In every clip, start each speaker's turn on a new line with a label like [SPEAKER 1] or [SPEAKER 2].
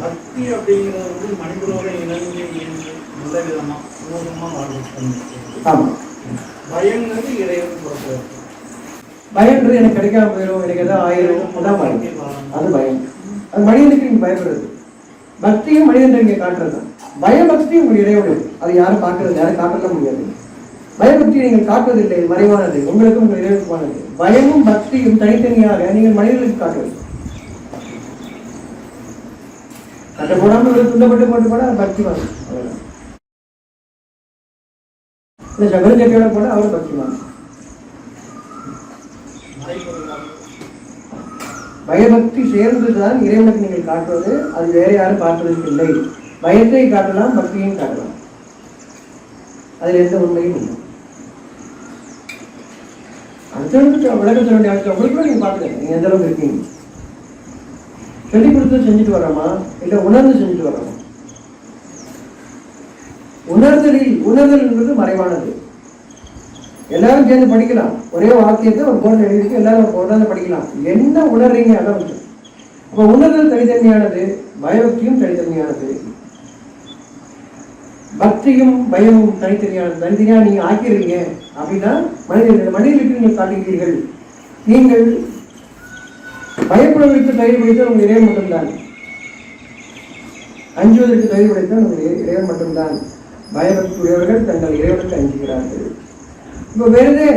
[SPEAKER 1] பக்தி அப்படிங்கிறது வந்து மனிதரோட இணைந்து நல்ல விதமாக சுமூகமாக வாழ்க்கை.
[SPEAKER 2] ஆமாம்.
[SPEAKER 1] பயங்கிறது இறைவன் பொறுத்தது.
[SPEAKER 2] பயம்ன்றது எனக்கு கிடைக்காம போயிடும், எனக்கு எதாவது ஆயிரும், அதான் பயம். அது பயம். அது மனிதனுக்கு நீங்க பயப்படுறது. பக்தியும் மனிதன் இங்கே காட்டுறது தான். பயபக்தி உங்கள் இறைவனும் அது யாரும் பார்க்கறது, யாரும் காட்டலாம் முடியாது. பயபக்தி நீங்கள் காட்டுவதில்லை, மறைவானது, உங்களுக்கும் உங்கள் இறைவனுக்குமானது. பயமும் பக்தியும் தனித்தனியாக நீங்கள் மனிதர்களுக்கு காட்டுவது. கட்ட போடாமல் துண்டப்பட்டு போட்டு போட பக்தி வாங்க, இல்லை சபரி சட்டையோட போட அவர் பக்தி வாங்க. பயபக்தி சேர்ந்துதான் இறைவனுக்கு நீங்கள் காட்டுவது. அது வேற யாரும் காட்டுவதற்கு இல்லை. பயத்தை காட்டலாம், பக்தியையும் காட்டலாம். அதில் எந்த உண்மையும் இல்லை. அடுத்தவங்களுக்கு விளக்கம் சொல்ல வேண்டிய அவசியம் உங்களுக்கு நீங்க பாத்துக்கங்க. நீங்க எந்த அளவுக்கு இருக்கீங்க, சொல்லி கொடுத்து செஞ்சுட்டு வர்றோமா, இல்லை உணர்ந்து செஞ்சுட்டு வர்றோமா? உணர்தல் என்பது மறைவானது. எல்லாரும் சேர்ந்து படிக்கலாம். ஒரே வாக்கியத்தை ஒரு போர்டு எழுதிட்டு எல்லாரும் உணர்ந்து படிக்கலாம். என்ன உணர்றீங்க அதான் விஷயம். அப்போ உணர்தல் தனித்தன்மையானது, பயபக்தியும் தனித்தன்மையானது, பக்தியும் பயமும் தனித்தனியானது. தனித்தனியா நீங்க ஆக்கிறீங்க அப்படின்னா மனிதர்களுக்கு நீங்கள் காட்டுகிறீர்கள். நீங்கள் பயப்படுவதற்கு தகுதி படைத்தால் உங்கள் இறைவன் மட்டும்தான். அஞ்சுவதற்கு தகுதி படைத்தால் உங்கள் இறைவன் மட்டும்தான். பயபக்தி உடையவர்கள் தங்கள் இறைவனுக்கு அஞ்சுகிறார்கள். இப்போ வேறதே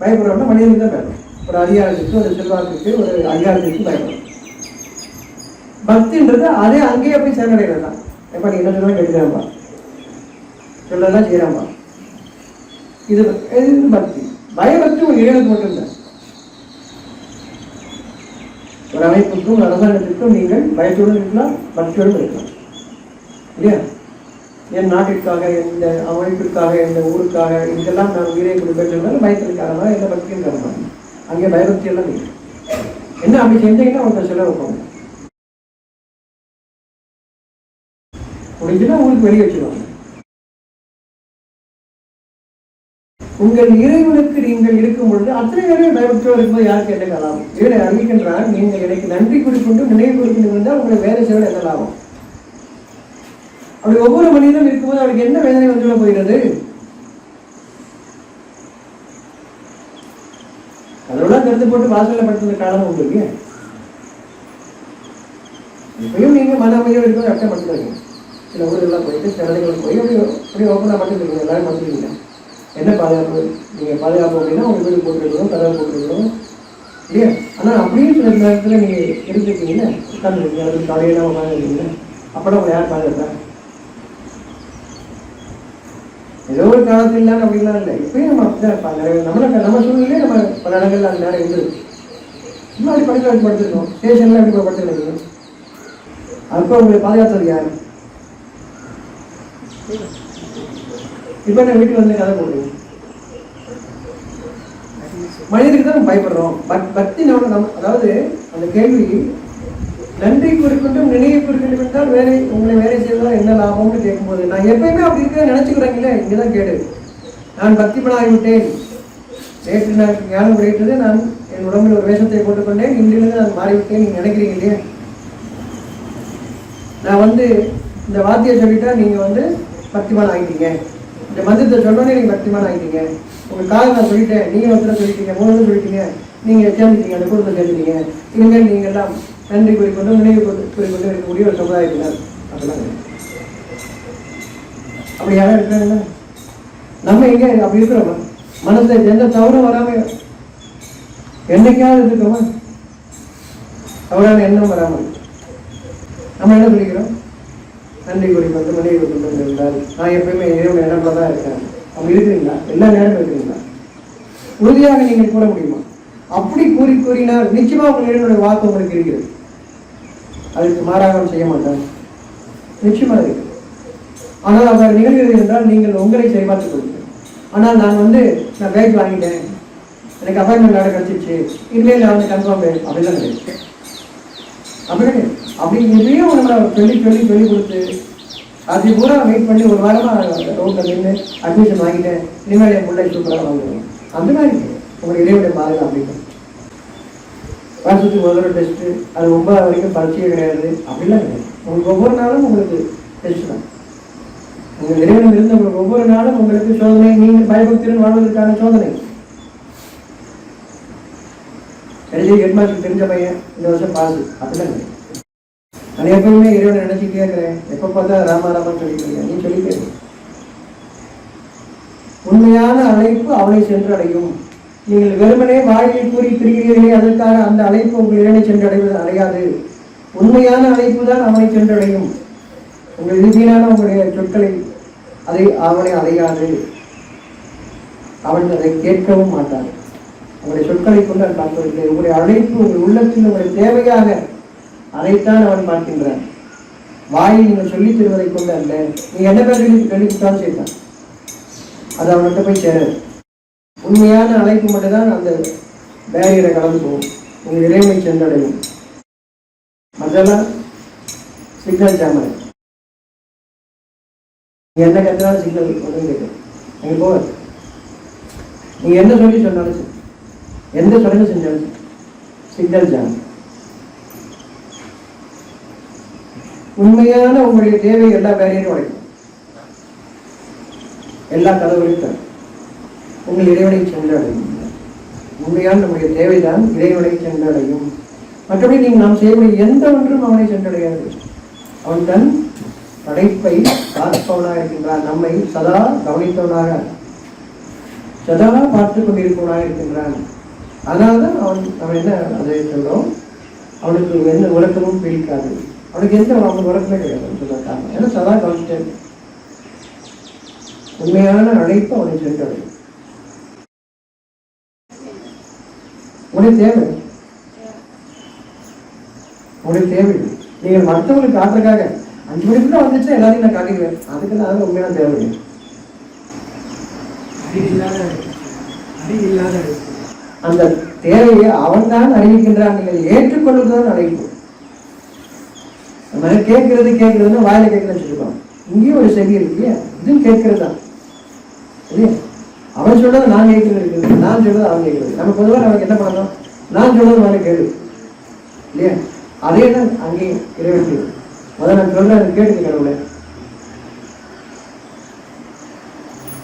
[SPEAKER 2] பயப்படுறோம்னா மனிதனுக்கு தான் பயப்படும். ஒரு அதிகாரத்துக்கு, ஒரு செல்வாக்குக்கு, ஒரு அதிகாரத்துக்கு பயப்படும். பக்தின்றது அதே அங்கேயே போய் சேர்ந்தடைகிறது தான். எப்ப நீ என்ன சொல்ல கேட்டுக்கிறான்பா, சொல்லலாம் செய்யறான்பா, இது பக்தி. பயபக்தி ஒரு இறைவனுக்கு மட்டும்தான். ஒரு அமைப்புக்கும் அரசாங்கத்திற்கும் நீங்கள் பயத்தோடு இருக்கலாம், பக்தியோடு இருக்கலாம், இல்லையா? என் நாட்டிற்காக, எந்த அமைப்பிற்காக, எந்த ஊருக்காக, இதெல்லாம் நான் உயிரை கொடுப்பேன் பயத்திற்காரமா, எந்த பக்தியும் காரணமா. அங்கே பயபக்தி எல்லாம் இல்லை. என்ன அப்படி செஞ்சீங்கன்னா அவங்க சொல்ல வைப்பாங்க. முடிஞ்சுன்னா உங்களுக்கு வெளியே வச்சுருவாங்க. உங்கள் இறைவனுக்கு நீங்கள் இருக்கும் பொழுது அத்தனை பேரும் பயபக்தியோடு இருக்கும்போது யாருக்கு என்ன லாபம்? இவனை அறிவிக்கின்றான், நீங்கள் எனக்கு நன்றி கொடுக்கொண்டு நினைவு கொடுக்கணும் இருந்தால் உங்களை வேலை செய்வது என்ன லாபம்? அப்படி ஒவ்வொரு மனிதனும் இருக்கும்போது அவருக்கு என்ன வேதனை வந்துள்ள போகிறது? அதெல்லாம் கருத்து போட்டு வாசல்ல படுத்துற காலம் உங்களுக்கு. இப்பயும் நீங்க மன அமைதியோடு இருக்கும்போது அட்டை படுத்துறீங்க. சில ஊர்களெல்லாம் போயிட்டு சில இடங்களுக்கு போய் அப்படி ஓப்பனாக படுத்துருக்கீங்க. எல்லாரும் படுத்துருக்கீங்க. என்ன பாதுகாப்பு? நீங்க பாதுகாப்பு அப்படின்னா உங்க வீடு போட்டுருக்கணும், கதவை போட்டுருக்கணும், இல்லையா? ஆனா அப்படியே சில நேரத்தில் நீங்க எடுத்துருக்கீங்கன்னா உட்காந்துருக்கீங்க, அதுக்கு காலையெல்லாம் உட்காந்துருக்கீங்க. அப்படம் உங்களை யார் பாதுகாப்பா? ஏதோ ஒரு காலத்தில் இல்லாமல் அப்படிலாம் இல்லை. இப்பயும் நம்ம அப்படிதான் இருப்பாங்க. நம்ம சூழ்நிலையே நம்ம பல இடங்கள்ல அந்த நேரம் இருந்துருக்கு. இன்னும் அப்படி படிக்க வச்சு படுத்துருக்கோம். ஸ்டேஷன்லாம் எப்படி படுத்துருக்கீங்க? அப்போ உங்களை பாதுகாத்தது யாரு? இப்போ நான் வீட்டுக்கு வந்து கதை போடுறீங்க. மனிதனுக்கு தான் நம்ம பயப்படுறோம். பக்தி நம்ம அதாவது அந்த கேள்வி நன்றி குறிக்கொண்டும் நினைவு குறிக்கொண்டும் என்றால் வேலை உங்களை வேலை செய்வதால் என்ன லாபம்னு கேட்கும்போது நான் எப்பயுமே அப்படி இருக்க நினைச்சுக்கிறேங்களே. இங்கதான் கேடு. நான் பக்திப்பனாகிவிட்டேன். நேற்று நான் ஞானம் கிடைத்தது, நான் என் உடம்பில் ஒரு வேஷத்தை போட்டுக்கொண்டேன், இன்றிலிருந்து நான் மாறிவிட்டேன் நீங்க நினைக்கிறீங்க இல்லையா? நான் இந்த வார்த்தையை சொல்லிட்டா நீங்க பக்திமான் ஆகிட்டீங்க. இந்த மந்திரத்தை சொன்னோன்னே நீங்க பக்திமான் ஆகிட்டீங்க. உங்க காலை நான் சொல்லிட்டேன், நீங்க ஒருத்தர் சொல்லிட்டீங்க, மூணு சொல்லிட்டீங்க, நீங்க சேர்ந்துட்டீங்க, அந்த குடும்பத்தை சேர்ந்துட்டீங்க. இனிமேல் நீங்க எல்லாம் நன்றி குறிக்கொண்டும் நினைவு குறிக்கொண்டு இருக்கக்கூடிய ஒரு சமுதாயத்தினர். அதெல்லாம் அப்படி யாரும் இருக்கிறாங்க? நம்ம எங்க அப்படி இருக்கிறோமா? மனசுல எந்த தவறும் வராம என்னைக்காவது இருக்கோமா? தவறான எண்ணம் வராமல் நம்ம என்ன சொல்லிக்கிறோம்? நன்றி குறிக்கொண்டு நினைவு குறிக்கொண்டு இருந்தால் நான் எப்பயுமே இறைவன் இடம்ல தான் இருக்கேன். அப்படி இருக்கிறீங்களா? எல்லா நேரமும் இருக்கிறீங்களா? உறுதியாக நீங்கள் கூற முடியுமா? அப்படி கூறினால் நிச்சயமா உங்கள் இறைவனுடைய வாக்கு உங்களுக்கு இருக்கிறது. அதுக்கு மாறாக செய்ய மாட்டாங்க, நிச்சயமா இருக்கு. ஆனால் அவர் நிகழ்கிறது என்றால் நீங்கள் உங்களை சரிபார்த்துக் கொள்ளுங்கள். ஆனால் நான் பேக் வாங்கிட்டேன், எனக்கு அப்பாயின்மெண்ட் ஆர்டர் கிடைச்சிருச்சு, இதுலேயே நான் கன்ஃபார்ம் அப்படிலாம் கிடையாது. அப்படி எப்படியும் நம்மளை சொல்லி கொடுத்து அது பூரா வெயிட் பண்ணி ஒரு வாரமாக ரோட்டில் நின்று அட்மிஷன் வாங்கிட்டேன், இனிமேல் என் பிள்ளை சூப்பராக வாங்குவேன். அந்த மாதிரி உங்கள் இடையுடைய பாருங்க. அப்படின்னு வருஷத்துக்கு முதல்ல டெஸ்ட்டு, அது 9 வரைக்கும் பரீட்சையே கிடையாது, அப்படிலாம் கிடையாது. உங்களுக்கு ஒவ்வொரு நாளும் உங்களுக்கு டெஸ்ட் தான். உங்கள் இறைவன் இருந்து உங்களுக்கு ஒவ்வொரு நாளும் உங்களுக்கு சோதனை, நீங்கள் பயபக்தியுடன் வாழ்வதற்கான சோதனை. கடைசி ஹெட்மாஸ்டர் தெரிஞ்ச பையன் இந்த வருஷம் பாசு அப்படிலாம் இல்லை. நான் எப்பவுமே இறைவனை நினைச்சு கேட்கிறேன், எப்ப பார்த்தா ராமாராமன் சொல்லிட்டு நீ சொல்லிட்டே. உண்மையான அழைப்பு அவனை சென்று அடையும். நீங்கள் வெறுமனே வாயிலை கூறி திரிகிறீர்களே, அதற்காக அந்த அழைப்பு உங்கள் இறைவனை சென்று அடையாது. உண்மையான அழைப்பு தான் அவனை சென்றடையும். உங்கள் இறுதியான உங்களுடைய சொற்களை அவனை அடையாது. அவன் அதை கேட்கவும் மாட்டான். உங்களுடைய சொற்களை கொண்டு அவன் பார்ப்பதில்லை. உங்களுடைய அழைப்பு உங்கள் உள்ளத்தில் உங்களுடைய தேவையாக அதைத்தான் அவன் பார்க்கின்றான். வாயை நீங்கள் சொல்லித் தருவதை கொண்டு அல்ல. நீ என்ன பேர் கண்டிப்பான் செய்தான், அது அவன்கிட்ட போய் சேராது. உண்மையான அழைப்பு மட்டும்தான் அந்த பேரியரை கடந்து போகும், உங்கள் இறைவனை சென்றடையும். மற்றெல்லாம் சிக்னல் ஜாமரை. நீ என்ன கற்றாலும் சிக்னல் ஒன்றும் கேட்கும், நீங்க போவாது. நீங்க என்ன சொல்லி சொன்னாலும் சரி, எந்த சடங்கு செஞ்சாலும் சரி, சிக்னல் ஜாம். உண்மையான உங்களுடைய தேவை எல்லா பேரையும் உடைக்கும், எல்லா கதவுகளையும் உங்கள் இறைவனை சென்றடையும். உண்மையான நம்முடைய தேவைதான் இறைவனை சென்றடையும். மற்றபடி நீங்கள் நாம் செய்யக்கூடிய எந்த ஒன்றும் அவனை சென்றடையாது. அவன் தன் படைப்பை பார்ப்பவனாக இருக்கின்றான், நம்மை சதா கவனித்தவனாக, சதா பார்த்து கொண்டிருப்பவனாக இருக்கின்றான். அதனால்தான் அவன் என்ன அதை சொல்றோம், அவனுக்கு எந்த உறக்கமும் பிடிக்காது. அவனுக்கு எந்த அவனுக்கு உறக்கமே கிடையாது சொல்ல காரணம், ஏன்னா சதா கவனிச்சே. உண்மையான அழைப்பு அவனை சென்றடையும். உடைய தேவை, உடைய தேவை நீங்கள் மற்றவங்களுக்கு காட்டுறதுக்காக 5 மணிக்குள்ள வந்துச்சுன்னா எல்லாரையும் நான் காட்டிடுவேன், அதுக்கெல்லாம் அது உண்மையான தேவை. அந்த தேவையை அவன் தான் அறிவிக்கின்றான், நீங்கள் ஏற்றுக்கொள்வதுதான் அழைப்பு. நம்ம கேட்கறதுன்னு வாயில கேட்கறதுன்னு சொல்லிடுவோம். இங்கேயும் ஒரு செவி இருக்கு, இதுவும் கேட்கறது தான் இல்லையா? அவன் சொல்றது நான் கேட்கறது இருக்குது, நான் சொல்றது அவன் கேட்கறது. நம்ம பொதுவாக நமக்கு என்ன பண்ணணும், நான் சொல்றது அவனை கேளு இல்லையா? அதே தான் அங்கேயும் இறைவன் முதல்ல நான் சொல்றேன் கேட்டுக்க கடவுளை,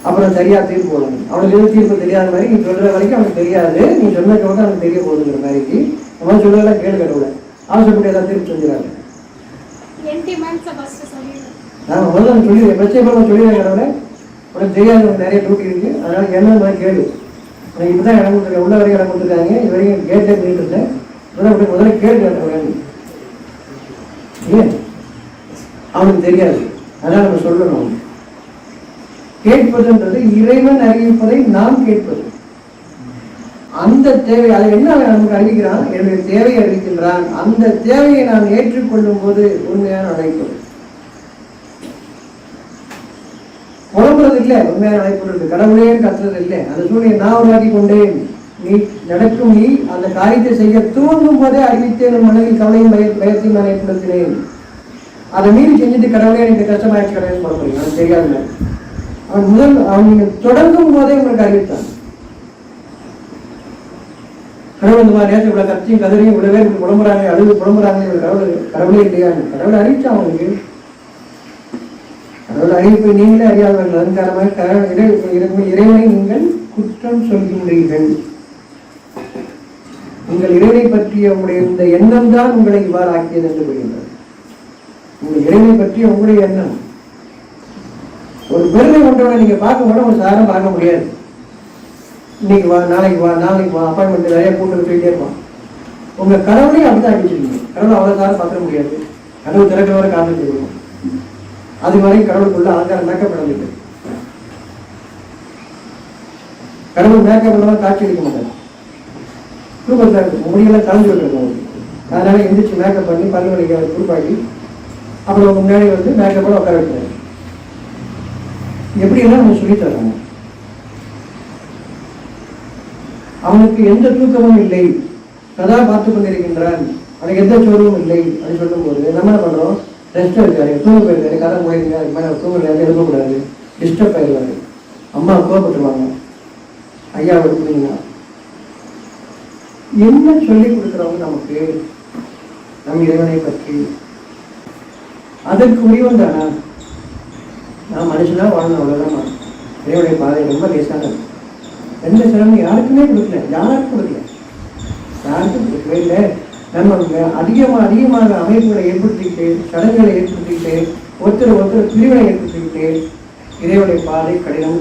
[SPEAKER 2] அப்புறம் சரியா தீர்ப்பு போடணும். அவனுக்கு எது தீர்ப்பு தெரியாத மாதிரி நீ சொல்ற வரைக்கும் அவனுக்கு தெரியாது, நீ சொன்ன கூட அவனுக்கு தெரிய போகுதுங்கிற மாதிரிக்கு அவன் சொல்றதெல்லாம் கேளு கடவுளை. அவசரப்பட்டு ஏதாவது தீர்ப்பு செஞ்சுறாங்க. நான் முதல்ல சொல்லிடுறேன், பிரச்சனை சொல்லிடுறேன் கடவுளை, உனக்கு தெரியாது, உனக்கு நிறைய டியூட்டி இருக்கு, அதனால என்ன கேளு. உனக்கு இப்பதான் இடம் கொடுத்துருக்கேன், உள்ள வரைக்கும் இடம் கொடுத்துருக்காங்க, இது வரைக்கும் கேட்டே பண்ணிட்டு இருந்தேன், முதல்ல கேட்டு ஏன் அவனுக்கு தெரியாது, அதனால நம்ம சொல்லணும். கேட்பதுன்றது இறைவன் அறிவிப்பதை நாம் கேட்பது. அந்த தேவை அதை என்ன நமக்கு அறிவிக்கிறான், என்னுடைய தேவையை அறிவிக்கின்றான். அந்த தேவையை நான் ஏற்றுக்கொள்ளும் போது உண்மையான அழைப்பு. புலம்புறது இல்லை, உண்மையான அழைப்பு இருக்கு. கடவுளே கத்துறது இல்லை. அந்த சூழ்நிலை நான் உருவாக்கி கொண்டேன். நீ நடக்கும், நீ அந்த காரியத்தை செய்ய தூண்டும் போதே அறிவித்தேன், மனதில் கவலையும் பயத்தையும் நான் ஏற்படுத்தினேன். அதை மீறி செஞ்சுட்டு கடவுளே எனக்கு கஷ்டமாயிடுச்சு கடவுள் போட போறீங்க, அது தெரியாதுல்ல. அவன் நீங்க தொடங்கும் போதே உங்களுக்கு அறிவித்தான். கடவுள் இந்த மாதிரி நேரத்தில் இவ்வளவு கட்சியும் கதறியும் இவ்வளவு பேர் புலம்புறாங்க, அழுது புலம்புறாங்க, கடவுளே இல்லையா? கடவுள் அறிவிச்சான் அவனுக்கு. கடவுள் அறிவிப்பை நீங்களே அறியாதவர்கள், அதன் காரணமாக இறைவனை நீங்கள் குற்றம் சொல்கின்றீர்கள். உங்கள் இறைவனை பற்றிய உங்களுடைய இந்த எண்ணம் தான் உங்களை இவ்வாறு ஆக்கியது என்று கூறுகின்றது. உங்கள் இறைவனை பற்றிய உங்களுடைய எண்ணம் ஒரு பெருமை கொண்டவனை நீங்க பார்க்க கூட ஒரு சாரம் பார்க்க முடியாது. இன்னைக்கு வா, நாளைக்கு வா, நாளைக்கு வா, அப்பாயின்மெண்ட் நிறைய கூட்டு போயிட்டே இருப்பான். உங்க கடவுளையும் அப்படிதான் அடிச்சிருக்கீங்க. கடவுளை அவ்வளவு சாரம் பார்க்க முடியாது, கடவுள் திறக்கிறவரை காத்துட்டு இருக்கணும். அது மாதிரி கடவுளுக்குள்ள அலங்காரம் மேக்கப் நடந்துட்டு, கடவுள் மேக்கப் பண்ணாம காட்சி அளிக்க மாட்டார். முடியெல்லாம் கலந்து விட்டுருக்கோம். அதனால எந்திரிச்சு மேக்கப் பண்ணி பல்லு வலிக்க குறுப்பாக்கி அப்புறம் உங்க முன்னாடி வந்து மேக்கப்போட உட்கார வைக்கிறாரு. எப்படி எல்லாம் நம்ம சொல்லி தர்றாங்க. அவனுக்கு எந்த தூக்கமும் இல்லை, சதா பார்த்து கொண்டிருக்கின்றான், அவனுக்கு எந்த சோர்வும் இல்லை அப்படின்னு சொல்லும் போது நம்ம என்ன பண்றோம், ரெஸ்ட் இருக்காரு, தூங்க போயிருக்காரு, கதை போயிருக்காரு, தூங்க எழுதக்கூடாது, டிஸ்டர்ப் ஆயிடுவாரு, அம்மா கோபப்பட்டுருவாங்க, ஐயா விடுப்பீங்க. என்ன சொல்லி கொடுக்குறவங்க நமக்கு நம் இறைவனை பற்றி? அதற்கு உரியவன் தானா? நான் மனுஷனா வாழணும், அவ்வளவுதான். இறைவனுடைய பாதை ரொம்ப லேசாக எந்த சிரமம் யாருக்குமே கொடுக்கல, யாருக்கும் கொடுக்கல, யாருக்கும் கொடுக்கவே இல்லை. நம்ம அதிகமாக அமைப்புகளை ஏற்படுத்திக்கிட்டு, சடங்குகளை ஏற்படுத்திக்கிட்டு, ஒருத்தர் பிரிவினை ஏற்படுத்திக்கிட்டு இறைவனுடைய பாதை கடினம்.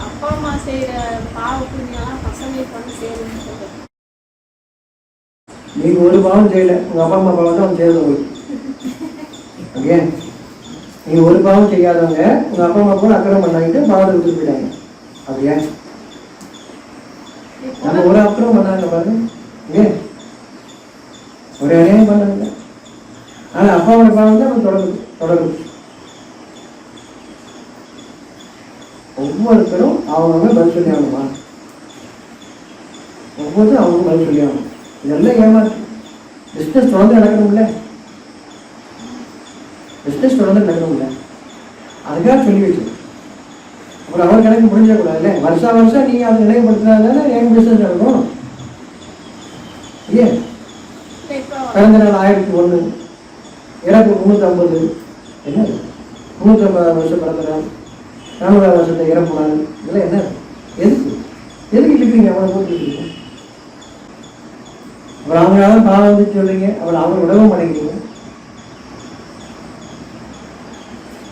[SPEAKER 3] அப்பா அம்மா செய்யற பாவ புண்ணியம் பசங்களுக்கு வந்து சேரும்னு சொல்றது.
[SPEAKER 2] நீங்க ஒரு பாவம் செய்யல, உங்க அப்பா அம்மா பாவம் தான் செய்யறது உங்களுக்கு. ஓகே, நீங்க ஒரு பாவம் செய்யாதவங்க உங்க அப்பா அம்மா கூட அக்கிரமம் பண்ணாங்கிட்டு பாவத்தை விட்டு போயிட்டாங்க. அப்படியா? நம்ம ஒரு அக்கிரமம் பண்ணாங்க பாருங்க, ஏன் ஒரு அநியாயம் பண்ணாங்க. ஆனா அப்பாவோட பாவம் தான் தொடரும். ஒவ்வொருத்தரும் அவங்க பதில் சொல்லி ஆகணுமா? ஒவ்வொருத்தரும் அவங்க பதில் சொல்லி ஆகணும். இதெல்லாம் ஏமாற்று. பிஸ்னஸ் தொடர்ந்து நடக்கணும்ல, பிஸ்னஸ் தொடர்ந்து நடக்கணும்ல, அதுக்காக சொல்லி வச்சு. அப்புறம் அவர் கணக்கு முடிஞ்சிடக்கூடாதுல்ல. வருஷம் நீங்க அதை நினைவுபடுத்தினாதானே என் பிஸ்னஸ் நடக்கும். ஏன் பிறந்த நாள் 1001, இறப்பு 350, என்ன 350 வருஷம் பிறந்த நாள், 400 வருஷத்தை இறப்பு நாள், இதெல்லாம் என்ன? எதுக்கு இருக்கிறீங்க? அவனை போட்டுருக்கீங்க. அப்புறம் அவங்களால பாவம் வந்து சொல்றீங்க, அப்புறம் அவங்க விடவும் மாட்டேங்கிறீங்க.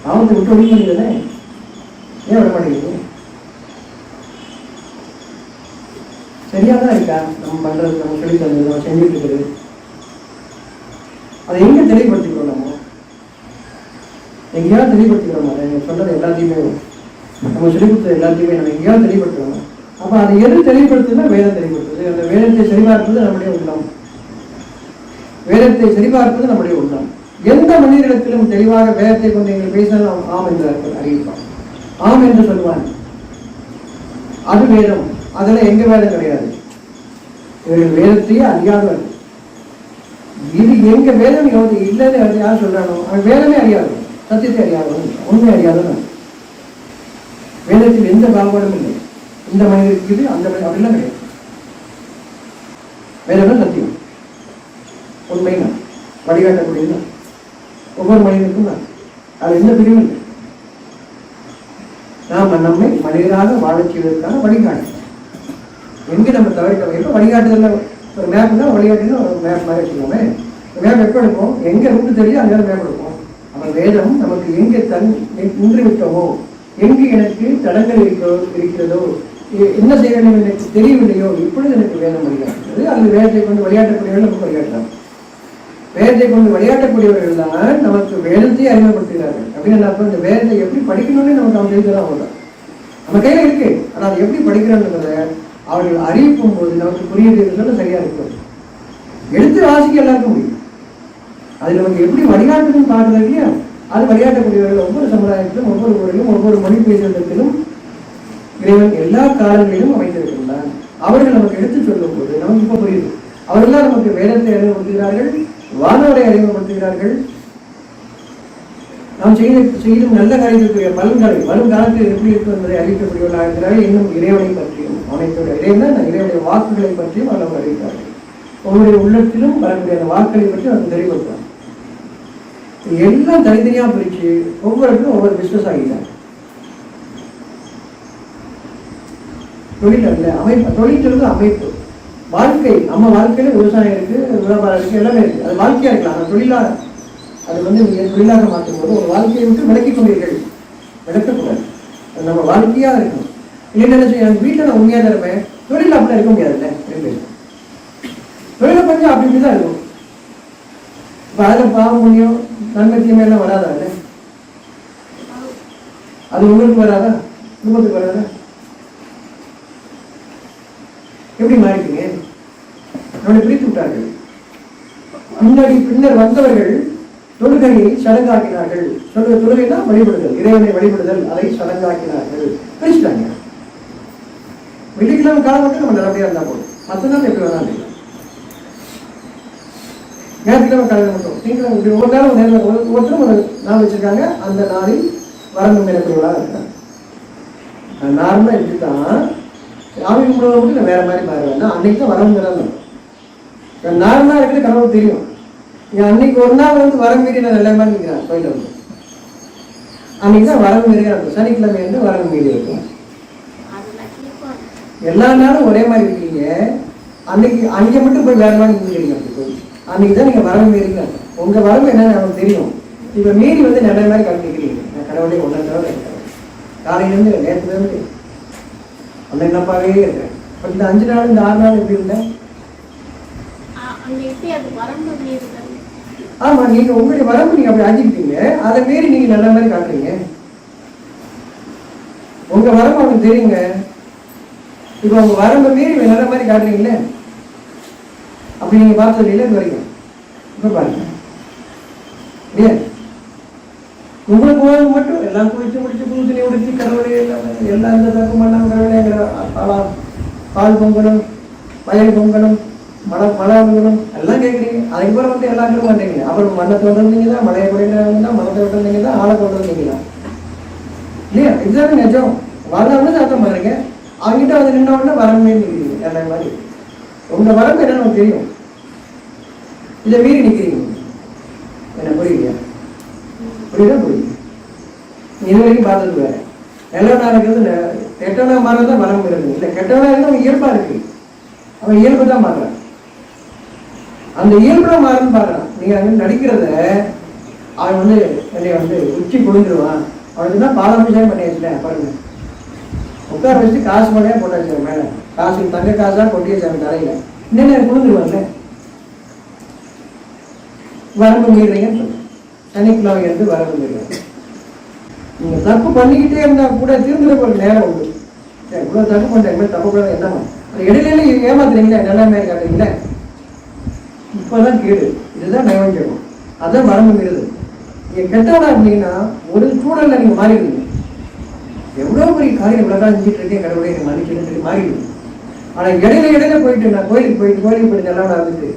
[SPEAKER 2] பாவத்தை விட்டு ஒழிக்க முடியல, ஏன் விட மாட்டேங்கிறீங்க? சரியா தான் இருக்கா நம்ம பண்றது, நம்ம சொல்லி தந்தது, நம்ம செஞ்சுட்டு இருக்கிறது? அதை எங்க தெளிவுபடுத்திக்கிறோம்? நம்ம எங்கேயாவது தெளிவுபடுத்திக்கிறோமா? சொல்றது எல்லாத்தையுமே, நம்ம சொல்லி கொடுத்தது எல்லாத்தையுமே நம்ம எங்கேயாவது தெளிவுபடுத்துறோம். அப்ப அதை எது தெளிவுபடுத்துதுன்னா வேதம் தெளிவுபடுத்துது. அந்த வேதத்தை சரிபார்ப்பது நம்முடைய உள்ளம். வேதத்தை சரிபார்ப்பது நம்முடைய உள்ளம். எந்த மனிதனிடத்திலும் தெளிவாக வேதத்தை கொண்டு எங்கள் பேசினால் ஆம் என்று அறிவிப்பான், ஆம் என்று சொல்லுவான். அது வேதம். அதெல்லாம் எங்க வேதம் கிடையாது. இவர்கள் வேதத்தையே அறியாதவர்கள். இது எங்க வேதம் இல்லைன்னு யார் சொல்றானோ அவன் வேதமே அறியாது, சத்தியத்தை அறியாதவன், உண்மை அறியாதவன். வேதத்தில் எந்த பாகுபாடும் இல்லை. இந்த மனிதருக்கு இது, அந்த அப்படிலாம் கிடையாது. வேதம் சத்தியம், உண்மை தான், வழிகாட்டக்கூடியது தான். ஒவ்வொரு மனிதனுக்கும் தான், அது எந்த பிரிவும் இல்லை. நாம் நம்மை மனிதராக வாழச் செய்வதற்கான வழிகாட்டு. எங்க நம்ம தவிர்க்க எப்ப வழிகாட்டுதல்ல ஒரு மேப்னா வழிகாட்டுன்னு ஒரு மேப் மாதிரி வச்சுக்கோமே. மேப் எப்போ எடுப்போம்? எங்க ரூட்டு தெரியும் அங்கே மேப் எடுப்போம். அப்ப வேதம் நமக்கு எங்க நின்று விட்டோமோ, எங்கு எனக்கு தடங்கள் இருக்கிறதோ, என்ன செய்ய வேண்டும் எனக்கு தெரியவில்லையோ, இப்பொழுது எனக்கு வேதம் வழிகாட்டுகிறது. அல்லது வேதத்தை கொண்டு விளையாட்டக்கூடியவர்கள் நமக்கு வழிகாட்டலாம். வேதத்தை கொண்டு விளையாட்டக்கூடியவர்கள் தான் நமக்கு வேதத்தை அறிமுகப்படுத்துகிறார்கள். அப்படின்னு அப்போ இந்த வேதத்தை எப்படி படிக்கணும்னு நமக்கு அவங்க தெரிஞ்சுதான் அவங்க நம்ம கையில இருக்கு. ஆனால் அது எப்படி படிக்கிறோன்றத அவர்கள் அறிவிக்கும் போது நமக்கு புரியுது, சரியா இருக்கும். எடுத்து வாசிக்க எல்லாருக்கும் முடியும். அது நமக்கு எப்படி வழிகாட்டுன்னு பார்க்கறது இல்லையா? அது வழிகாட்டக்கூடியவர்கள் ஒவ்வொரு சமுதாயத்திலும், ஒவ்வொரு ஊரிலும், ஒவ்வொரு மொழி பேசுவதற்கிலும் இறைவன் எல்லா காலங்களிலும் அமைத்திருக்கின்றான். அவர்கள் நமக்கு எடுத்து சொல்லும் போது நமக்கு இப்ப புரியுது. அவர்கள்லாம் நமக்கு வேதத்தை அறிமுகப்படுத்துகிறார்கள், வானவரை அறிமுகப்படுத்துகிறார்கள். நாம் செய்தும் நல்ல காரியத்திற்குரிய பலன்களை வரும் காலத்தில் எப்படி இருக்கும் என்பதை அறிவிக்கக்கூடியவர்களாக இருக்கிறார்கள். இன்னும் இறைவனை பற்றியும் அவனைத்தோட இறைவனுடைய வாக்குகளை பற்றியும் அவர் அறிவித்தார்கள். ஒவ்வொரு உள்ளத்திலும் வரக்கூடிய அந்த வாக்குகளை பற்றி அவர் தெரிவிப்பார். எல்லாம் தனித்தனியா பிரிச்சு ஒவ்வொருக்கும் ஒவ்வொரு பிசினஸ் ஆகிட்டாங்க. தொழில் அல்ல அமைப்பு. தொழில் அமைப்பு, வாழ்க்கை. நம்ம வாழ்க்கையில விவசாயம் இருக்கு, வியாபாரம் இருக்கு, எல்லாமே இருக்கு. அது வாழ்க்கையா இருக்கலாம். அந்த தொழிலா அது நீங்க தொழிலாக மாற்றும் போது ஒரு வாழ்க்கையை விட்டு விளக்கிக் கொண்டீர்கள். விளக்கக்கூடாது, அது நம்ம வாழ்க்கையா இருக்கணும். இல்லைன்னு என்ன செய்ய, வீட்டில் நான் உண்மையா தான் இருப்பேன், தொழில் அப்படி இருக்க முடியாதுல்ல. தொழிலை கொஞ்சம் அப்படி இப்படிதான் இருக்கும். இப்ப அதுல பாவம் புண்ணியம் நன்மை தீமை எல்லாம் வராதா? இல்ல அது உங்களுக்கு வராதா? குடும்பத்துக்கு வராதா? எப்படி மாறிட்டீங்க? நம்மளை பிரித்து விட்டார்கள். முன்னாடி பின்னர் வந்தவர்கள் தொழுகையை சடங்காக்கினார்கள். சொல்ற தொழுகைனா வழிபடுதல், இறைவனை வழிபடுதல், அதை சடங்காக்கினார்கள், பிரிச்சுட்டாங்க. வெள்ளிக்கிழமை காலம் மட்டும் நம்ம நல்லபடியா இருந்தா போதும், மற்ற நாள் எப்படி வேணாலும். ஞாயிற்றுக்கிழமை காலையில் மட்டும் திங்கக்கிழமை இப்படி ஒவ்வொரு நாளும் நேரில் ஒவ்வொருத்தரும் ஒரு நாள் வச்சிருக்காங்க. அந்த நாளில் வரணும் எனக்குள்ளதாக இருக்காங்க. நார்மலா இப்படித்தான் ஆவி கும்பிடுவது மட்டும் வேற மாதிரி மாறுவேன். அன்னைக்கு தான் வரணுங்கிறாங்க. நார்மலா இருக்கிறது கடவுள் தெரியும். அன்னைக்கு ஒரு நாள் வந்து வர மீறி நான் நிலைமை நிற்கிறேன் கோயில வந்து. அன்னைக்கு தான் வர மீறி இருக்கும். சனிக்கிழமை வந்து வர மீறி இருக்கும். எல்லா நாளும் ஒரே மாதிரி இருக்கீங்க. அன்னைக்கு அங்கே மட்டும் போய் வேற மாதிரி நிற்கிறீங்க. அப்படி போய் அன்னைக்கு தான் நீங்கள் வரவு மீறிங்க. உங்கள் வரவு என்னன்னு நமக்கு தெரியும். இப்போ மீறி வந்து நிறைய மாதிரி கலந்துக்கிறீங்க. நான் கடவுளே ஒன்றரை தடவை இருக்கேன். காலையிலேருந்து நேரத்துலேருந்து அந்த என்னப்பாவே இருக்கேன். இப்போ இந்த 5 நாள் இந்த 6 நாள் எப்படி இருந்தேன்? ஆமாம், நீங்கள் உங்களுடைய வரம்பு நீங்கள் அப்படி ஆக்கிக்கிட்டீங்க. அதை மீறி நீங்கள் நல்ல மாதிரி காட்டுறீங்க. உங்கள் வரம்பு அவனுக்கு தெரியுங்க. இப்போ உங்கள் வரம்பை மீறி நல்ல மாதிரி காட்டுறீங்களே, அப்படி நீங்கள் பார்த்தது இல்லை இது வரைக்கும். இப்போ பாருங்க இல்லையா, உங்களுக்கு போகிறது மட்டும் எல்லாம் குளிச்சு முடிச்சு புதுசுனி உடிச்சு கடவுளே எல்லாம் இந்த தப்பு பண்ணாமல் கடவுளேங்கிற பால் பொங்கலும் வயல் பொங்கலும் மழை பொங்கலும் எல்லாம் கேட்குறீங்க. அதுக்கப்புறம் வந்து எல்லாருக்கும் பண்ணுறீங்க. அப்புறம் மண்ணை கொண்டு வந்தீங்க தான், மழையை கொண்டு தான், மரத்தை கொண்டு வந்தீங்க தான், ஆளை கொண்டு வந்தீங்களா இல்லையா? இதுதானே நிஜம். வரலாம்னு சத்தம் பாருங்க. அவங்ககிட்ட வந்து நின்ன உடனே வரமே நிற்கிறீங்க. எல்லா மாதிரி உங்கள் வரம்பு என்னன்னு நமக்கு தெரியும். இதை மீறி நிற்கிறீங்க. என்ன புரியுங்க? புரியுதா? புரியுது. இது வரைக்கும் பார்த்தது வேற. நல்லவனா இருக்கிறது கெட்டவனா மாறதான் வரம்பு இருக்கு. இல்லை, கெட்டவனா இருந்து அவன் இயல்பா இருக்கு. அவன் இயல்பு தான் மாறுறான். அந்த இயல்புல மாறுன்னு பாக்குறான். நீங்க அங்க நடிக்கிறத அவன் வந்து என்னைய வந்து உச்சி கொடுத்துருவான். அவனுக்கு தான் பாலாபிஷேகம் பண்ணியாச்சுல. பாருங்க, உட்கார வச்சு காசு மழையா போட்டாச்சு மேல. காசு தங்க காசா கொட்டி வச்சாங்க தலையில. இன்னும் கொடுத்துருவாங்க. வரம்பு மீறீங்கன்னு சொல்லுங்க. சனிக்கிழமை இருந்து வரம்பு மீறீங்க. நீங்க தப்பு பண்ணிக்கிட்டே இருந்தா கூட திருந்துற ஒரு நேரம் உண்டு. இவ்வளவு தப்பு பண்றேன், தப்பு பண்ண என்னமா அது இடையில ஏமாத்துறீங்களே, நல்ல மாதிரி காட்டுறீங்களே, இப்பதான் கேடு. இதுதான் நைவஞ்சகம். அதான் வரம்பு மீறுது. நீங்க கெட்டவனா இருந்தீங்கன்னா ஒரு சூழல்ல நீங்க மாறிடுவீங்க. எவ்வளவு பெரிய காரியம் இவ்வளவு செஞ்சுட்டு இருக்கேன், கடவுளை எனக்கு மன்னிக்கணும்னு மாறிடுவீங்க. ஆனா இடையில போயிட்டு நான் கோயிலுக்கு போயிட்டு நல்லவனா இருந்துட்டு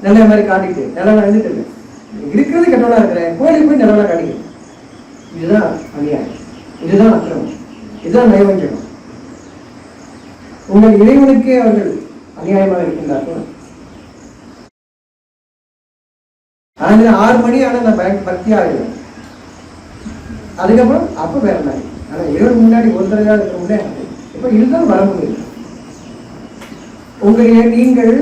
[SPEAKER 2] நல்ல மாதிரி காட்டிட்டு நல்லவனா இருந்துட்டு இருக்கேன். இருக்கிறது கெட்டவனா இருக்கிறேன், கோயிலுக்கு போய் நல்லவனா காட்டிக்கிறேன். இதுதான் அநியாயம். இதுதான் அக்கிரமம். இதுதான் நைவஞ்சகம். உங்கள் இறைவனுக்கே அவர்கள் அநியாயமாக இருக்கின்றார்கள். 6 மணி ஆனா நான் பக்தியா ஆயிடுவேன். அதுக்கப்புறம் அப்ப வேற மாதிரி. ஆனா இறைவன் முன்னாடி ஒரு தடவை இருக்க முடியாது. இப்ப இதுதான் வரம்பு. நீங்கள்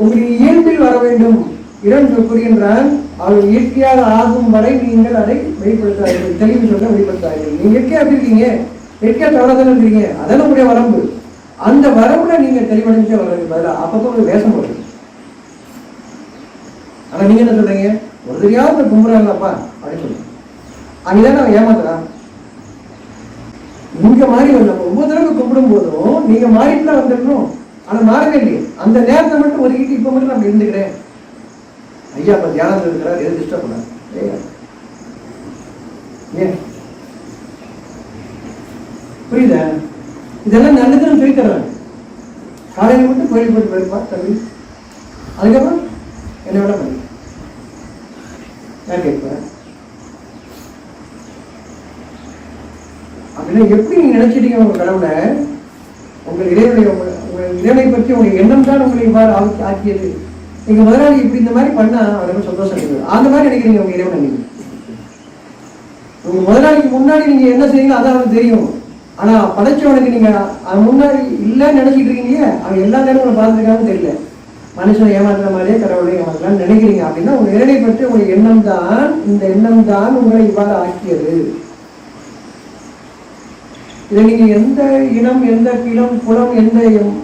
[SPEAKER 2] உங்களுடைய இயல்பில் வர வேண்டும். இறைவன் கூறுகின்றான், அவர் இயற்கையாக ஆகும் வரை நீங்கள் அதை வெளிப்படுத்தார்கள். தெளிவு சொல்ல வெளிப்படுத்தார்கள். நீங்க இயற்கையா எப்படி இருக்கீங்க? இயற்கையா தவறாதான் இருக்கீங்க. அதான் உங்களுடைய வரம்பு. அந்த வரம்புல நீங்க தெளிவடைஞ்சே வர்றது பதிலாக அப்பப்போ ஒரு வேஷம் போடுறீங்க. ஆனா நீங்க என்ன சொல்றீங்க? ஒரு தெரியாத கும்புறாங்கப்பா அப்படின்னு சொல்லுங்க. அங்கதான் அவன் ஏமாத்துறான். நீங்க மாறி வரல. ஒவ்வொரு தடவை கும்பிடும் போதும் நீங்க மாறிட்டு தான் வந்துடணும். ஆனா மாறவே இல்லையே. அந்த நேரத்தை மட்டும் ஒதுக்கிட்டு இப்ப மட்டும் நான் இருந்துக்கிறேன். ஐயா இப்ப தியானத்தில் இருக்கிறார், எது டிஸ்டர்ப் பண்ணார். ஏன் புரியுதா? இதெல்லாம் நல்லதுன்னு சொல்லி தர்றாங்க. காலையில் மட்டும் கோயில் போட்டு போயிருப்பா தம்பி. அதுக்கப்புறம் என்ன வேணா பண்ணி நான் கேட்பேன். அப்படின்னா எப்படி நீங்க நினைச்சிட்டீங்க உங்க கடவுளை? உங்கள் இறைவனுடைய உங்கள் இறைவனை பற்றி உங்களுடைய எண்ணம் தான் உங்களை இவ்வாறு ஆக்கியது. நீங்க முதலாளி இப்படி இந்த மாதிரி பண்ணா அவருக்கு சந்தோஷம் இருக்குது. அந்த மாதிரி நினைக்கிறீங்க உங்க இறைவனை. நீங்க உங்க முதலாளிக்கு முன்னாடி நீங்க என்ன செய்யணும் அதான் அவனுக்கு தெரியும். ஆனா படைச்சவனுக்கு நீங்க முன்னாடி இல்லைன்னு நினைச்சிட்டு இருக்கீங்க. அவன் எல்லா நேரம் உங்களை பார்த்துருக்கான்னு தெரியல. மனுஷனை ஏமாத்துற மாதிரியே கடவுளை ஏமாத்தலாம்னு நினைக்கிறீங்க. அப்படின்னா உங்க இறைவனை பற்றி உங்களுடைய எண்ணம் தான், இந்த எண்ணம் தான் உங்களை இவ்வாறு ஆக்கியது. இதை நீங்க எந்த இனம், எந்த கிளம், குலம், எந்த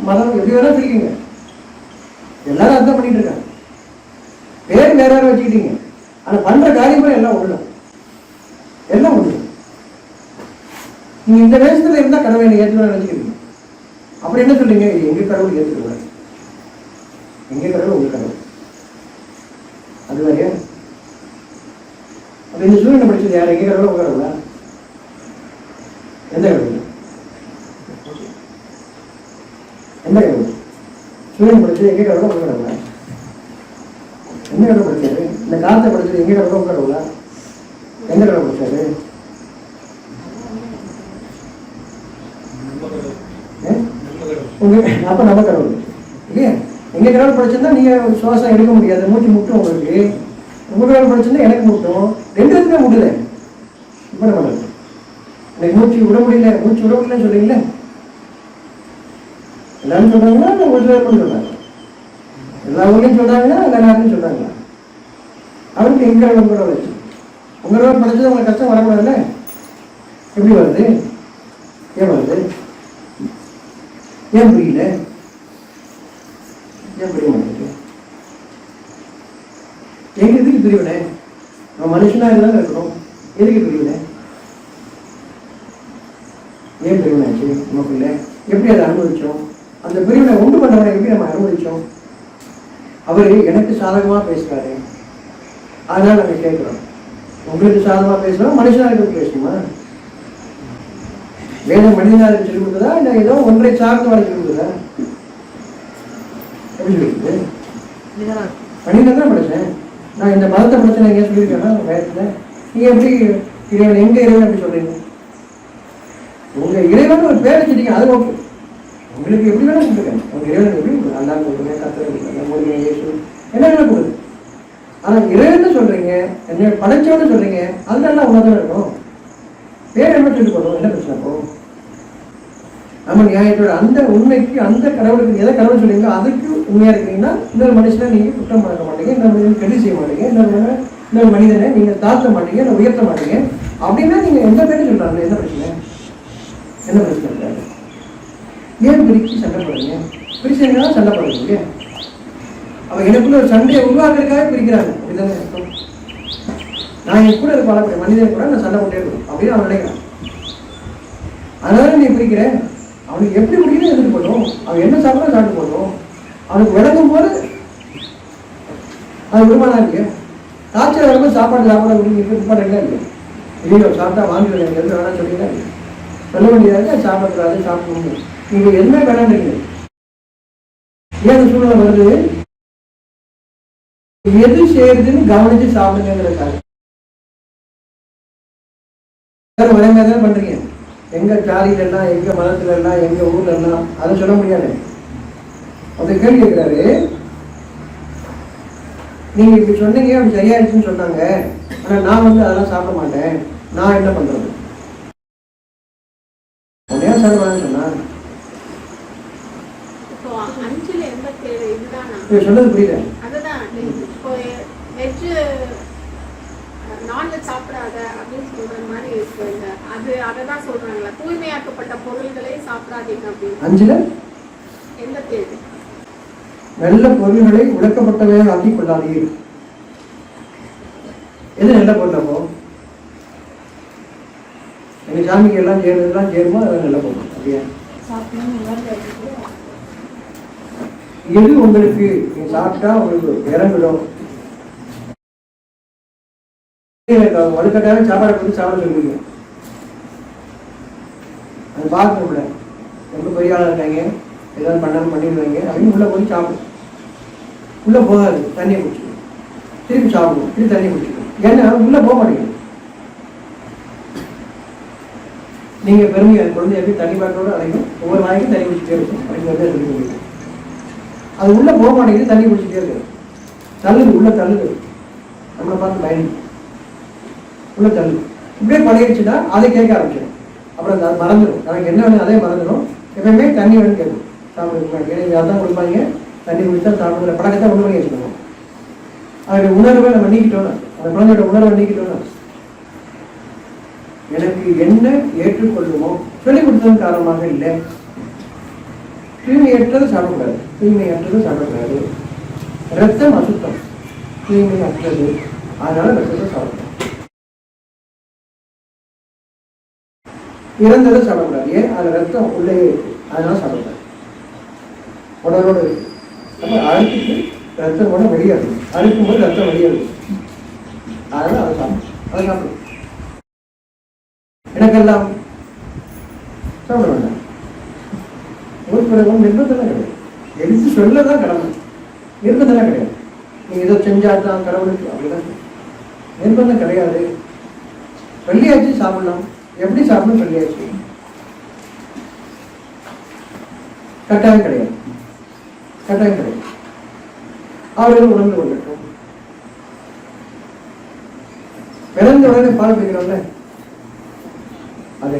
[SPEAKER 2] மதம் எப்படி வேணா சொல்லிக்கீங்க. எல்லாரும் அர்த்தம் பண்ணிட்டு இருக்காங்க. பேர் வேற வேற வச்சுக்கிட்டீங்க. ஆனா பண்ற காரியம் எல்லாம் ஒண்ணு. எல்லாம் ஒண்ணு. நீங்க இந்த வேஷத்துல இருந்தா கடவுளை ஏற்றுக்கணும் நினைச்சுக்கிறீங்க. அப்படி என்ன சொல்றீங்க? எங்க கடவுள் ஏற்றுக்கூடாது. எங்க கடவுள் உங்க கடவுள். அது மாதிரியா? அப்ப இந்த சூழ்நிலை படிச்சது யார்? எங்க கடவுள் உங்க கடவுளா? எந்த கடவுள்? எந்த கடவுள்? சூரியன் படிச்சது எங்க கடவுளா உங்க கடவுளா? எந்த கடவுள் படிச்சாரு? இந்த காலத்தை படிச்சது எங்க கடவுளா உங்க கடவுளா? எந்த கடவுள் படிச்சாரு? அப்ப நம்ம கடவுள் இல்லையா? எங்க கடவுள் படிச்சிருந்தா நீங்க சுவாசம் எடுக்க முடியாது, மூச்சு முட்டும் உங்களுக்கு. உங்களுக்கு பிரச்சனை எனக்கு முட்டும், ரெண்டு பேருக்குமே முட்டுல. இப்போ என்ன பண்ணுறது? எனக்கு மூச்சு விட முடியலன்னு சொல்றீங்களே, எல்லாரும் சொல்றாங்கன்னா ஒரு சிலர் மட்டும் சொல்றாங்க, எல்லா ஊர்லையும் சொல்றாங்கன்னா எல்லா நாட்டிலையும் சொல்றாங்களா? அவருக்கு எங்க உங்களோட வச்சு உங்களோட படிச்சது உங்களுக்கு கஷ்டம் வரக்கூடாதுல்ல? எப்படி வருது? ஏன் வருது? ஏன் புரியல? ஏன் புரிய மாட்டேங்குது? எங்க எதுக்கு பிரிவினை? நம்ம மனுஷனா இருந்தாலும் இருக்கணும், எதுக்கு பிரிவினை? ஏன் பிரிவினை ஆச்சு நமக்குள்ள? எப்படி அதை அனுபவிச்சோம்? அந்த பிரிவினை உண்டு பண்ணவரை எப்படி நம்ம அனுபவிச்சோம்? அவரு எனக்கு சாதகமா பேசுறாரு, அதனால நம்ம கேட்கிறோம். உங்களுக்கு சாதகமா பேசணும், மனுஷனாருக்கு பேசணுமா? வேதம் மனிதனாருக்கு சொல்லிக் கொடுத்ததா இல்லை ஏதோ ஒன்றை சார்ந்து வரை சொல்லிக் கொடுத்ததா? எப்படி சொல்லிடுது? மனிதன் தான் படிச்சேன் நான். இந்த மதத்தை படிச்சு நான் எங்கேயா சொல்லியிருக்கேன்னா வேதத்துல? நீங்க எப்படி இறைவன், எங்க இறைவன் எப்படி சொல்றீங்க? உங்க இறைவன் ஒரு பேர் வச்சுட்டீங்க, அது ஓகே. உங்களுக்கு எப்படி வேணா சொல்லிருக்கேன், உங்க இறைவன் எப்படி அல்லா கொடுங்க, கத்திர மொழியை இயேசு என்ன வேணா கொடுங்க. ஆனா இறைவன் சொல்றீங்க, என்ன படைச்சவன்னு சொல்றீங்க, அது நல்லா உணர்தான் இருக்கும். பேர் என்ன சொல்லி போதும், என்ன பிரச்சனை போகும்? நம்ம நியாயத்தோட அந்த உண்மைக்கு, அந்த கடவுளுக்கு எதை கடவுள் சொல்றீங்களோ அதுக்கு உண்மையா இருக்கீங்கன்னா இன்னொரு மனுஷனை நீங்க குற்றம் பண்ண மாட்டீங்க, இன்னொரு மனிதன் கெடு செய்ய மாட்டீங்க, இன்னொரு மனிதனை நீங்க தாழ்த்த மாட்டீங்க, இல்லை உயர்த்த மாட்டீங்க. அப்படின்னா நீங்க எந்த பேரும் சொல்றாங்க, என்ன பிரச்சனை? என்ன பிரச்சனை இருக்காது? ஏன் பிரிச்சு சண்டை போடுறீங்க? பிரிச்சீங்கன்னா சண்டை போடுறீங்க. அவன் எனக்குள்ள ஒரு சண்டையை உருவாக்குறதுக்காக பிரிக்கிறாங்க. அப்படிதானே அர்த்தம்? நான் என் கூட இருக்க பல மனிதன் கூட நான் சண்டை போட்டே இருக்கணும் அப்படின்னு அவன் நினைக்கிறான். அதனால நீ பிரிக்கிற. அவனுக்கு எப்படி பிடிக்கணும் எதுக்கு போட்டோம், அவன் என்ன சாப்பிட சாப்பிட்டு போட்டோம். அவனுக்கு விளங்கும் போது அது விரும்பானா இல்லையா? காய்ச்சல் வரும்போது சாப்பாடு சாப்பிட இல்லை இல்லையா? இல்லையோ சாப்பிட்டா வாங்கி எது வேணா சொல்லிங்களா இல்லையா? சொல்ல வேண்டியதாக சாப்பிடக்கூடாது, சாப்பிடணும். நீங்க எதுவுமே வேணான்றீங்க. ஏன் அந்த சூழ்நிலை வருது? எது செய்யறதுன்னு கவனிச்சு சாப்பிடுங்கிறதுக்காக ஒரே மாதிரி தான் பண்றீங்க. எங்க ஜாதியில எல்லாம், எங்க மதத்துல எல்லாம், எங்க ஊர்ல எல்லாம் அதை சொல்ல முடியாது. அப்படி கேள்வி கேட்கிறாரு, நீங்க இப்படி சொன்னீங்க, அப்படி சரியாயிடுச்சுன்னு சொன்னாங்க, ஆனா நான் அதெல்லாம் சாப்பிட மாட்டேன், நான் என்ன பண்றது? உடனே சாப்பிடுவான்னு சொன்னா சொன்னது புரியல.
[SPEAKER 3] சாப்பிடாத அப்படின்னு சொல்ற மாதிரி இருக்குங்க. அது அததான் சொல்றாங்களா, தூய்மையாக்கப்பட்ட பொருள்களை சாப்பிடாதீங்க அப்படின்னு.
[SPEAKER 2] அஞ்சுல
[SPEAKER 3] எந்த தேவை?
[SPEAKER 2] நல்ல பொருள்களை உடைக்கப்பட்டவையாக ஆக்கிக் கொள்ளாதீர்கள். எது நல்ல பொருள்? அப்போ எங்க சாமிக்கு எல்லாம் சேருமோ அது நல்ல பொருள். அப்படியா? எது உங்களுக்கு நீங்க சாப்பிட்டா உங்களுக்கு இறங்கிடும், வலுக்கட்டாக சாப்பாடை கொடுத்து சாப்பிட சொல்லுவீங்க. அது பார்க்கணும்ல, ரொம்ப பெரிய ஆளாக இருக்காங்க, ஏதாவது பண்ணாலும் பண்ணிடுவாங்க அப்படின்னு உள்ள போய் சாப்பிடும். உள்ள போகாது, தண்ணியை குடிச்சிடும், திருப்பி சாப்பிடும், திருப்பி தண்ணியை குடிச்சிடும். ஏன்னா உள்ள போக மாட்டேங்குது. நீங்க பெருமையா குழந்தை எப்படி தண்ணி பாட்டோட அடையும், ஒவ்வொரு நாளைக்கும் தண்ணி குடிச்சுட்டே இருக்கும் அப்படின்னு சொல்லி முடியும். அது உள்ள போக மாட்டேங்குது, தண்ணி குடிச்சுட்டே இருக்கு, தள்ளுது, உள்ள தள்ளுது, நம்மளை பார்த்து பயணம் உள்ள தள்ளு. இப்படியே பழகிடுச்சுன்னா அதை கேட்க ஆரம்பிச்சிடும். அப்புறம் அது மறந்துடும், எனக்கு என்ன வேணும் அதே மறந்துடும். எப்பயுமே தண்ணி வேணும் கேட்கும். சாப்பிடுங்க அதான் கொடுப்பாங்க, தண்ணி குடிச்சா சாப்பிடுற பழக்கத்தை ஒன்று பண்ணி வச்சுக்கணும். அதோட உணர்வை நம்ம நீக்கிட்டோம்னா, அந்த குழந்தையோட உணர்வை நீக்கிட்டோம்னா, எனக்கு என்ன ஏற்றுக்கொள்ளுமோ சொல்லிக் கொடுத்ததன் காரணமாக இல்லை. தூய்மையற்றதை சாப்பிடக்கூடாது, தூய்மையற்றதை சாப்பிடக்கூடாது. ரத்தம் அசுத்தம், தூய்மை அற்றது, அதனால ரத்தத்தை சாப்பிடணும். இறந்ததை சாப்பிடக்கூடாது, ஏன்? அது ரத்தம் உள்ளே இருக்கு, அதனால சாப்பிடக்கூடாது. உடலோடு இருக்கு. அப்ப அழுத்துக்கு ரத்தம் கூட வெளியேறுது, அழுக்கும் போது ரத்தம் வெளியேறுது, அதனால அதை சாப்பிடும். அதை சாப்பிடும். எனக்கெல்லாம் சாப்பிட வேண்டாம். ஒரு பிறகு நிர்பந்தம் கிடையாது, எடுத்து சொல்லதான் கடமை, நிர்பந்தம் கிடையாது. நீங்க ஏதோ செஞ்சாதான் கடவுளுக்கு அப்படிதான் நிர்பந்தம் கிடையாது. சொல்லியாச்சு சாப்பிடலாம், எப்படி சாப்பிடணும் சொல்லியாச்சு, கட்டாயம் கிடையாது, கட்டாயம் கிடையாது. அவர்கள் உணர்ந்து கொள்ளட்டும். பிறந்த உடனே பால் குடிக்கிறோம்ல, அது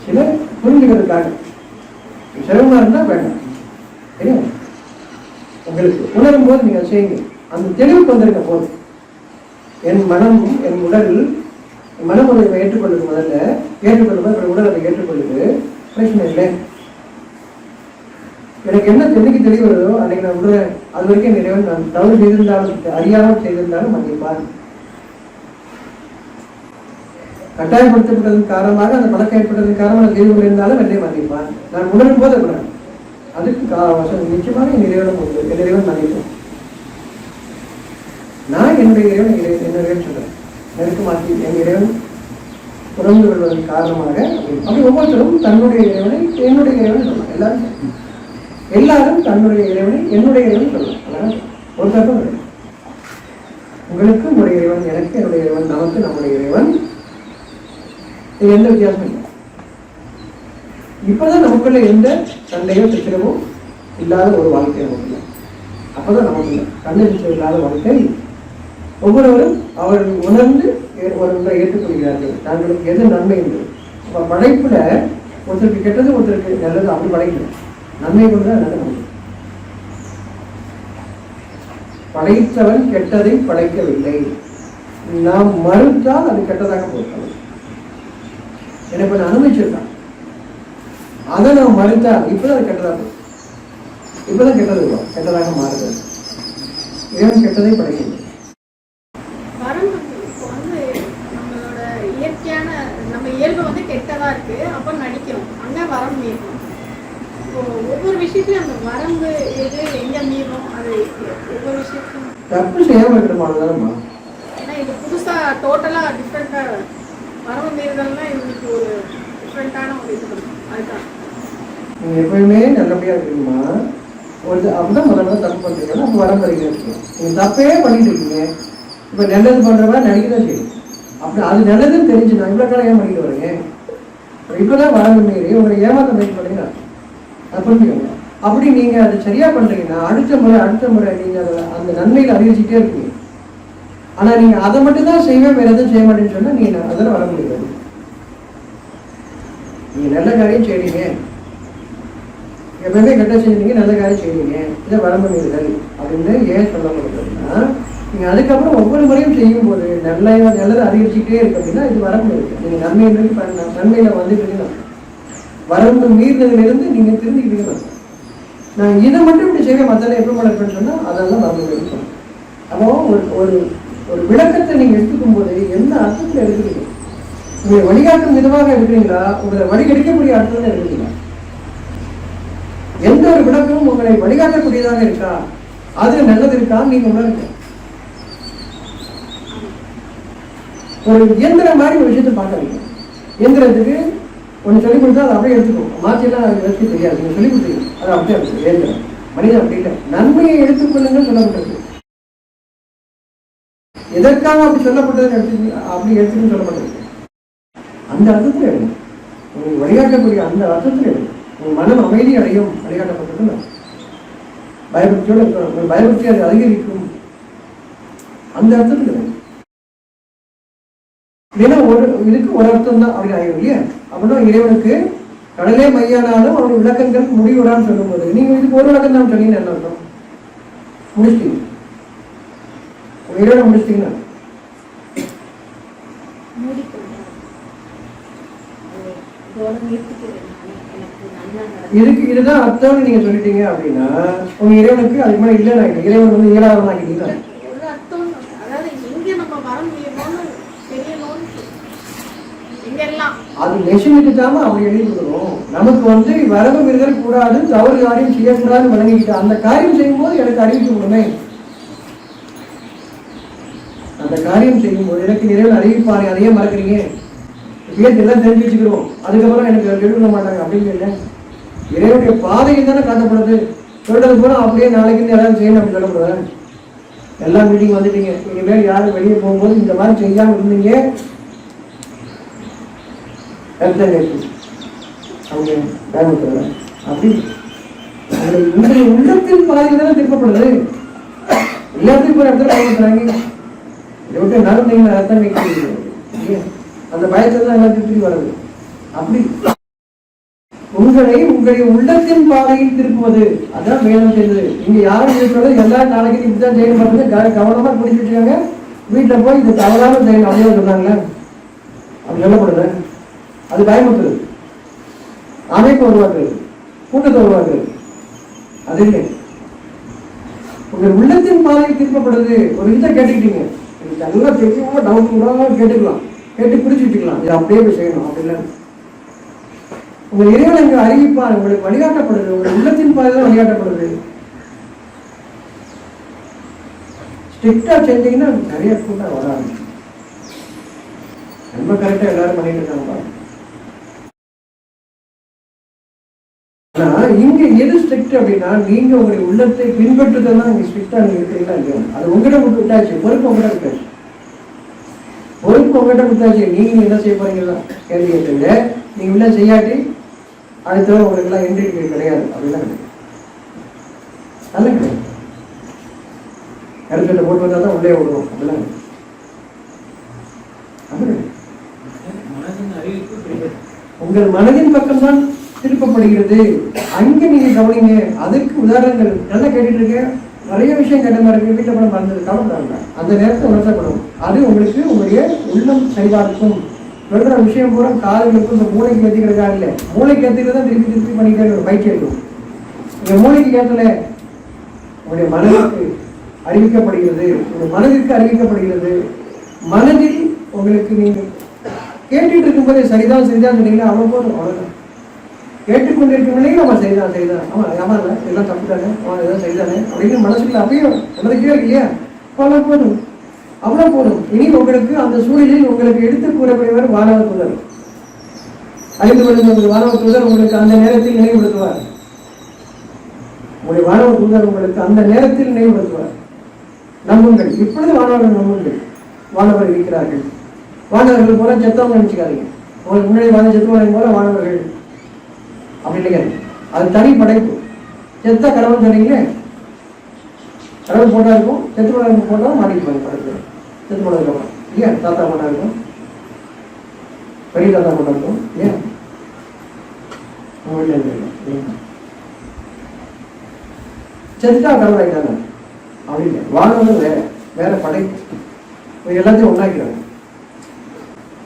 [SPEAKER 2] சில புரிஞ்சுக்கிறதுக்காக சிரமமா இருந்தா வேண்டாம். சரியா? உங்களுக்கு உணரும் போது நீங்க செய்யுங்க. அந்த தெளிவுக்கு வந்திருக்க போது என் மனம் என் உடல் மனம் அதை ஏற்றுக்கொள்ளுது. முதல்ல ஏற்றுக்கொள்ளும்போது உடல் அதை ஏற்றுக்கொள்ளுது, பிரச்சனை இல்லை. எனக்கு என்ன தெளிவுக்கு தெளிவு வருதோ அன்னைக்கு நான் விடுறேன். அது வரைக்கும் இறைவன் நான் தவறு செய்திருந்தாலும் அறியாமல் செய்திருந்தாலும் மன்னிப்பான். கட்டாயப்படுத்தப்பட்டதன் காரணமாக அந்த பழக்கம் ஏற்பட்டதன் காரணமாக செய்து கொண்டிருந்தாலும் என்னை மன்னிப்பான். நான் உணரும் போது விடுறேன். அதுக்கு நிச்சயமாக என் இறைவனும் உண்டு. என் இறைவன் மன்னிப்பேன். நான் என்னுடைய இறைவன் என்ன சொல்றேன், எனக்கு மாற்றி என் இறைவன் புரிந்து கொள்வதன் காரணமாக அப்படி ஒவ்வொருத்தரும் தன்னுடைய இறைவனை என்னுடைய இறைவனை சொல்லலாம். எல்லாரும் தன்னுடைய இறைவனை என்னுடைய இறைவன் சொல்லலாம். ஒரு தப்பம் இல்லை. உங்களுக்கு உங்களுடைய இறைவன், எனக்கு என்னுடைய இறைவன், நமக்கு நம்முடைய இறைவன், இது எந்த வித்தியாசமும் இல்லை. இப்பதான் நமக்குள்ள எந்த சண்டையோ பிரச்சனையோ இல்லாத ஒரு வாழ்க்கை நமக்கு இல்லை. அப்பதான் நமக்கு இல்லை கண்ணெரிச்சல் இல்லாத வாழ்க்கை. ஒவ்வொருவரும் அவர்கள் உணர்ந்து ஒருவரை ஏற்றுக்கொள்கிறார்கள். தங்களுக்கு எது நன்மை என்பது. அப்ப படைப்புல ஒருத்தருக்கு கெட்டது ஒருத்தருக்கு நல்லது அப்படி படைக்கல. நன்மை கொண்டுதான் நல்ல நன்மை. படைத்தவன் கெட்டதை படைக்கவில்லை. நாம் மறுத்தால் அது கெட்டதாக போகிறது. எனக்கு ஒன்று அனுமதிச்சிருக்கான், அதை நாம் மறுத்தால் இப்பதான் அது கெட்டதாக போகும். இப்பதான் கெட்டது கெட்டதாக மாறுது. இறைவன் கெட்டதை படைக்கவில்லை.
[SPEAKER 3] கெட்டதா இருக்கு அப்ப நடிக்கிறோம், அங்க வரம் மீறணும். ஒவ்வொரு விஷயத்தையும் அந்த வரம்பு எது எங்க மீறணும், அது ஒவ்வொரு விஷயத்தையும்
[SPEAKER 2] தப்பு செய்யாம இருக்கணுமா?
[SPEAKER 3] ஏன்னா இது புதுசா டோட்டலா டிஃப்ரெண்டா வரம்பு மீறுதல்னா இன்னைக்கு ஒரு டிஃப்ரெண்டான ஒரு இது இருக்கும். அதுதான்
[SPEAKER 2] நீங்க எப்பயுமே நல்லபடியா இருக்கணுமா? ஒரு அப்பதான் முதல்ல தப்பு பண்றீங்கன்னா அப்ப வரம் பறிக்க வச்சுக்கணும். நீங்க தப்பே பண்ணிட்டு இருக்கீங்க, இப்ப நல்லது பண்றவா நடிக்கதான் செய்யும். அப்படி அது நல்லதுன்னு தெரிஞ்சு நான் இவ்வளவு காலம் ஏன் பண்ணிட்டு வரேன், இப்பதான் வர மீறி உங்களை ஏமாத்த முயற்சி பண்ணீங்கன்னா அது புரிஞ்சுக்கோங்க. அப்படி நீங்க அதை சரியா பண்றீங்கன்னா அடுத்த முறை நீங்க அந்த நன்மையில அதிகரிச்சுட்டே இருக்கீங்க. ஆனா நீங்க அதை மட்டும் தான் செய்வேன், வேற எதுவும் செய்ய மாட்டேன்னு சொன்னா நீங்க அதெல்லாம் வர முடியாது. நீங்க நல்ல காரியம் செய்றீங்க, எப்பவுமே கெட்ட செஞ்சீங்க, நல்ல காரியம் செய்றீங்க, இதை வரம்பு மீறுதல் அப்படின்னு ஏன் சொல்லப்படுறதுன்னா நீங்க அதுக்கப்புறம் ஒவ்வொரு முறையும் செய்யும் போது நல்லது அதிகரிச்சுட்டே இருக்கு அப்படின்னா இது வரம்பு இருக்கு. நீங்க நன்மையில வந்துட்டீங்கன்னா வரம்பு மீறினதுல நீங்க திருந்திக்கிட்டீங்கன்னா நான் இதை மட்டும் இப்படி செய்ய மத்தனை எப்படி பண்ண சொன்னா அதெல்லாம் வரம்பு இருக்கும். அப்போ ஒரு ஒரு விளக்கத்தை நீங்க எடுத்துக்கும் போது எந்த அர்த்தத்துல எடுக்கிறீங்க, உங்களை வழிகாட்டும் விதமாக எடுக்கிறீங்களா, உங்களை வழிகடிக்கக்கூடிய அர்த்தத்துல எடுக்கிறீங்களா? எந்த ஒரு விளக்கமும் உங்களை வழிகாட்டக்கூடியதாக இருக்கா, அது நல்லது இருக்கா நீங்க உணர்ந்து ஒரு இயந்திரம் மாதிரி ஒரு விஷயத்தை பார்க்கறீங்க. இயந்திரத்துக்கு ஒன்று சொல்லிக் கொடுத்தா அதை அப்படியே எடுத்துக்கும், மாற்றியெல்லாம் எடுத்து தெரியாது. நீங்கள் சொல்லிக் கொடுத்தீங்க அதை அப்படியே எடுத்து இயந்திரம். மனிதன் அப்படி இல்லை, நன்மையை எடுத்துக்கொள்ளுங்கள் சொல்லப்பட்டது. எதற்காக அப்படி சொல்லப்பட்டதுன்னு அப்படி எடுத்துன்னு சொல்லப்பட்டது அந்த அர்த்தத்தில் எடுங்க. உங்களுக்கு வழிகாட்டக்கூடிய அந்த அர்த்தத்தில் எடுங்க. உங்கள் மனம் அமைதி அடையும் வழிகாட்டப்பட்டது. பயபக்தியோடு இருக்கணும், பயபக்தி அது அதிகரிக்கும் அந்த அர்த்தத்தில் எடுங்க. ஏன்னா இதுக்கு ஒரு அர்த்தம் தான் அப்படி ஆகிடும் இல்லையா? அப்படின்னா இறைவனுக்கு கடலே மையானாலும் அவருடைய விளக்கங்கள் முடிவுறான்னு சொல்லும் போது நீங்க இதுக்கு ஒரு விளக்கம் தான் சொன்னீங்கன்னு என்ன அர்த்தம்? முடிச்சிட்டீங்க, உங்க இறைவனை முடிச்சிட்டீங்கன்னா இதுதான் அர்த்தம்னு நீங்க சொல்லிட்டீங்க அப்படின்னா உங்க இறைவனுக்கு அதுக்கு மேலே இல்லை. நான் இறைவன் வந்து இயலாதவன் ஆக்கிட்டீங்கன்னா அது மெஷினுக்குதாம அப்படி எழுதி கொடுக்கணும். நமக்கு வந்து வரவு மீறுதல் கூடாது, தவறு காரியம் செய்யக்கூடாதுன்னு வழங்கிக்கிட்டு அந்த காரியம் செய்யும்போது எனக்கு அறிவித்து கொடுமே. அந்த காரியம் செய்யும்போது எனக்கு நிறைவு அறிவிப்பாரு, அதையே மறக்கிறீங்க, எல்லாம் தெரிஞ்சு வச்சுக்கிறோம், அதுக்கப்புறம் எனக்கு எழுத மாட்டாங்க அப்படின்னு இல்லை. இறைவனுடைய பாதையில் தானே காட்டப்படுது. சொல்றது போல அப்படியே நாளைக்கு எல்லாரும் செய்யணும் அப்படி சொல்லப்படுறேன். எல்லா மீட்டிங் வந்துட்டீங்க, இனிமேல் யாரும் வெளியே போகும்போது இந்த மாதிரி செய்யாம இருந்தீங்க அப்படி உள்ளத்தின் பாதையில் தானே திருப்பப்படுது. எல்லாத்தையும் ஒரு இடத்துல பயன்படுத்துறாங்க. இதை விட்டு நடந்தீங்கன்னா அர்த்தம் வைக்கிறீங்க. அந்த பயத்துல தான் எல்லாத்தையும் திருப்பி வருது. அப்படி உங்களை உங்களுடைய உள்ளத்தின் பாதையில் திருப்புவது, அதான் வேணும் செய்யுது. இங்க யாரும் இருக்கிறது எல்லாரும் நாளைக்கு இப்படிதான் செய்யணும் பண்ணுறது கவனமா பிடிச்சிட்டு இருக்காங்க. வீட்டுல போய் இது தவறாம செய்யணும் அப்படியே சொன்னாங்களே, அப்படி சொல்லப்படுது. அது பயமுறுத்துறது, அமைப்பு உருவாக்குறது, கூட்டத்தை உருவாக்குறது. அது இல்லை. உங்கள் உள்ளத்தின் பாதையில் திருப்பப்படுது. ஒரு இதை கேட்டுக்கிட்டீங்க, நல்லா தெரியுமா டவுட் கேட்டுக்கலாம், கேட்டு பிடிச்சி வச்சுக்கலாம். இது அப்படியே போய் செய்யணும் அப்படின்னா உங்கள் இறைவன் எங்க அறிவிப்பார், உங்களுக்கு வழிகாட்டப்படுது. உங்கள் உள்ளத்தின் பாதையில் வழிகாட்டப்படுது. ஸ்ட்ரிக்டா செஞ்சீங்கன்னா நிறைய கூட்டம் வராது. ரொம்ப கரெக்டா எல்லாரும் பண்ணிட்டு இருக்காங்க. ஆனா இங்க எது ஸ்ட்ரிக்ட் அப்படின்னா, நீங்க உங்களுடைய உள்ளத்தை பின்பற்றுதான் இங்க ஸ்ட்ரிக்டா நீங்க இருக்கிறீங்களா இல்லையா, அது உங்ககிட்ட விட்டாச்சு. பொறுப்பு உங்ககிட்ட விட்டாச்சு. பொறுப்பு உங்ககிட்ட விட்டாச்சு. நீங்க என்ன செய்ய போறீங்களா கேள்வி கேட்டுங்க. நீங்க உள்ள செய்யாட்டி அடுத்த உங்களுக்கு எல்லாம் என்ட்ரி கிடையாது அப்படிலாம் கிடையாது. அதெல்லாம் கிடையாது. கருத்துல போட்டு வந்தா தான் உள்ளே விடுவோம் அப்படிலாம் உங்கள் மனதின் பக்கம் தான் திருப்பப்படுகிறது. அங்கே நீங்க கவனிங்க. அதுக்கு உதாரணங்கள் நல்லா கேட்டுட்டு இருக்கேன். நிறைய விஷயம் கேட்ட மாதிரி இருக்கு. வீட்டை படம் மறந்தது கவனம். அந்த நேரத்தை உணர்த்தப்படும். அது உங்களுக்கு உங்களுடைய உள்ளம் சரிபார்க்கும். சொல்ற விஷயம் பூரா காதுகளுக்கும் இந்த மூளைக்கு ஏற்றிக்கிறதா இல்லை. மூளைக்கு ஏற்றுக்கிறதா திருப்பி திருப்பி பண்ணிக்கிற ஒரு பயிற்சி இருக்கும். இந்த மூளைக்கு ஏற்றல உங்களுடைய மனதிற்கு அறிவிக்கப்படுகிறது. உங்க மனதிற்கு அறிவிக்கப்படுகிறது. மனதில் உங்களுக்கு நீங்க கேட்டுட்டு இருக்கும்போதே சரிதான் சரிதான் சொன்னீங்களா, அவ்வளோ போதும். அவ்வளோதான். கேட்டுக்கொண்டிருக்கும் நிலையில் நம்ம சரிதான் சரிதான், ஆமா ஆமா இல்லை எல்லாம் தப்பு தானே, அவன் எதாவது சரிதானே அப்படின்னு மனசுக்குள்ள அப்படியே நமக்கு இருக்கு இல்லையா, அவ்வளோ போதும். அவ்வளோ போதும். இனி உங்களுக்கு அந்த சூழலில் உங்களுக்கு எடுத்து கூறக்கூடியவர் வானவ தூதர். 5 வருடம் வானவ தூதர் உங்களுக்கு அந்த நேரத்தில் நினைவுபடுத்துவார். உங்களுடைய வானவ தூதர் உங்களுக்கு அந்த நேரத்தில் நினைவுபடுத்துவார். நம்புங்கள். இப்பொழுது வானவர்கள் நம்புங்கள். வானவர் இருக்கிறார்கள். வானவர்கள் போல செத்தவங்க நினைச்சுக்காதீங்க. உங்களுக்கு முன்னாடி வாழ்ந்த செத்தவங்க போல வானவர்கள் அப்படி இல்லைங்க. அது தனி படைப்பு. செத்த கடவுள் சொன்னீங்களே, கடவுள் போட்டா இருக்கும். செத்து போட்டா மாட்டிக்குவாங்க படைப்பு. செத்து போனதுக்கு அப்புறம் இல்லையா, தாத்தா போட்டா இருக்கும், பெரிய தாத்தா போட்டா இருக்கும் இல்லையா, உங்க வீட்டில் இருக்கு. செத்தா கடவுள் ஆகிட்டாங்க அப்படி இல்லை. வானவர் வேற வேற படைப்பு. எல்லாத்தையும் ஒன்றாக்கிறாங்க.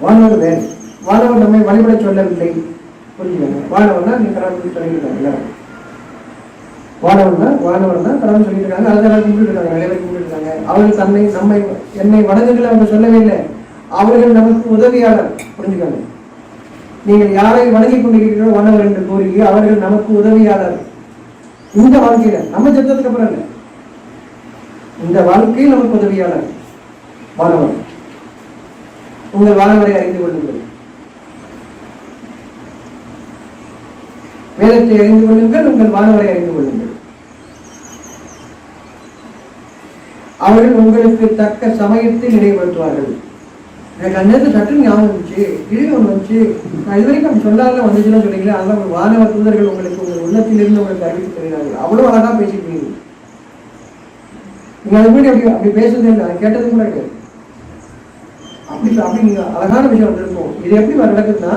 [SPEAKER 2] வானவர் வேறு. வானவர் நம்மை வழிபட சொல்லவில்லை. புரிஞ்சுக்கோங்க. வானவர்னா நீ கடவுள் சொல்லியிருக்காங்க எல்லாரும். வானவர்னா கடவுள் சொல்லிட்டு இருக்காங்க. அதெல்லாம் கும்பிட்டு இருக்காங்க. நிறைய பேர் கும்பிட்டு இருக்காங்க. அவர்கள் தன்னை நம்மை என்னை வணங்குகளை அவங்க சொல்லவே இல்லை. அவர்கள் நமக்கு உதவியாளர். புரிஞ்சுக்கோங்க. நீங்கள் யாரை வணங்கி கொண்டிருக்கிறீர்களோ வானவர் என்று கூறி அவர்கள் நமக்கு உதவியாளர். இந்த வாழ்க்கையில நம்ம செத்ததுக்கு அப்புறம் இல்லை, இந்த வாழ்க்கையில் நமக்கு உதவியாளர் வானவர். உங்கள் வானவரை அறிந்து கொள்ளுங்கள். வேதத்தை அறிந்து கொள்ளுங்கள். உங்கள் வானவரை அறிந்து கொள்ளுங்கள். அவர்கள் உங்களுக்கு தக்க சமயத்தில் நினைவுபடுத்துவார்கள். எனக்கு அந்த நேரத்தில் சற்று ஞாபகம் வந்துச்சு, திடீர்னு ஒன்று வந்துச்சு. நான் இது வரைக்கும் அப்படி சொல்லாத வந்துச்சுன்னு சொன்னீங்களே, அதெல்லாம் வானவ தூதர்கள் உங்களுக்கு உங்கள் உள்ளத்திலிருந்து உங்களுக்கு அறிவித்து தருகிறார்கள். அவ்வளோ அழகா பேசிக்கிறீங்க. நீங்க அது முன்னாடி அப்படி பேசுறதே இல்லை, கேட்டது கூட கிடையாது. அப்படி நீங்க அழகான விஷயம் இருக்கும். இது எப்படி நடக்குதுன்னா,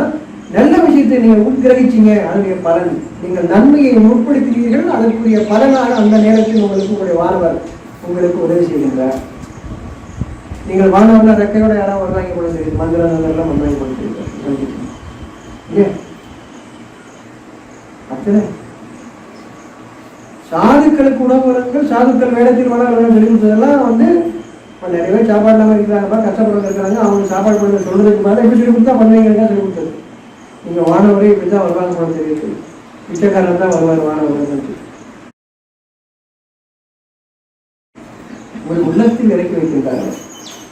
[SPEAKER 2] நல்ல விஷயத்தை நீங்க உட்கிரகிச்சீங்க, அதனுடைய பலன் நீங்கள் நன்மையை முற்படுத்தினீர்கள். அதற்குரிய பலனாக அந்த நேரத்தில் உங்களுக்கு உங்களுடைய வானவர் உங்களுக்கு உதவி செய்கின்றார். நீங்கள் வானவர்ல ரெக்கையோட யாராவது வருவாங்க கூட தெரியுது, மந்திரம் எல்லாம் வந்தாங்க கூட தெரியுது இல்லையா. அப்படியே சாதுக்களுக்கு உணவு வழங்குங்கள். சாதுக்கள் வேடத்தில் வளர்ந்து சொல்லி கொடுத்ததெல்லாம் நிறைய பேர் சாப்பாடு இல்லாமல் இருக்கிறாங்கப்பா, கஷ்டப்படுறது இருக்கிறாங்க. அவங்க சாப்பாடு பண்ண சொல்றதுக்கு மேலே எப்படி சொல்லி கொடுத்தா பண்ணுவீங்க சொல்லி கொடுத்தது. நீங்க வானவரே இப்படிதான் வருவாங்க போல தெரியுது, பிச்சைக்காரன் தான் வருவார் வானவர். உங்கள் உள்ளத்தில் இறக்கி வைக்கின்றார்கள்.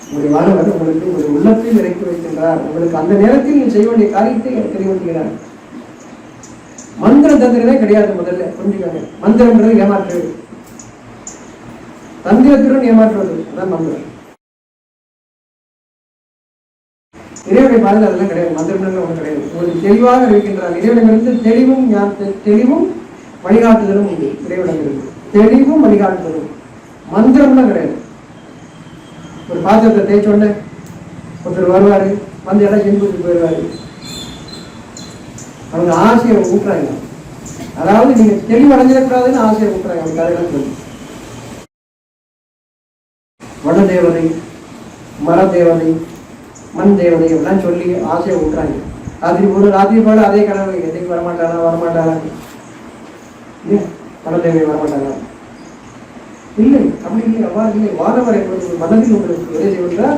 [SPEAKER 2] உங்களுடைய வானவர் உங்களுக்கு உங்களுடைய உள்ளத்தில் இறக்கி வைக்கின்றார். உங்களுக்கு அந்த நேரத்தில் நீங்கள் செய்ய வேண்டிய காரியத்தை தெளிவுபடுத்துகிறார். மந்திர தந்திரமே கிடையாது. முதல்ல புரிஞ்சுக்காங்க. மந்திரம்ன்றது ஏமாற்றுவது, தந்திரத்துடன் ஏமாற்றுவது, அதான் மந்திரம். இறைவனை பார்த்து அதெல்லாம் கிடையாது. மந்திரம்ன்றது ஒன்றும் கிடையாது. உங்களுக்கு தெளிவாக இருக்கின்றார். இறைவனிடமிருந்து தெளிவும் வழிகாட்டுதலும் உண்டு. இறைவனிடமிருந்து தெளிவும் வழிகாட்டுதலும். மந்திரம்லாம் கிடையாது. ஒரு பாத்திரத்தை தேய்ச்ச உடனே ஒருத்தர் வருவாரு, வந்து எல்லாம் செஞ்சு கொடுத்து போயிடுவாரு. அவங்க ஆசையை ஊட்டுறாங்க. அதாவது நீங்க தெளிவடைஞ்சிடக்கூடாதுன்னு ஆசையை ஊட்டுறாங்க. அவங்க கதையெல்லாம் சொல்லி வன தேவதை, மர தேவதை, மண் தேவதை எல்லாம் சொல்லி ஆசையை ஊட்டுறாங்க. ராத்திரி போல அதே கனவு, எதைக்கு வரமாட்டாளா வனதேவை வரமாட்டாளா? இல்லை, அப்படி இல்லை, அவ்வாறு இல்லை. வானவரை மனதில் உங்களுக்கு எதை செய்வதா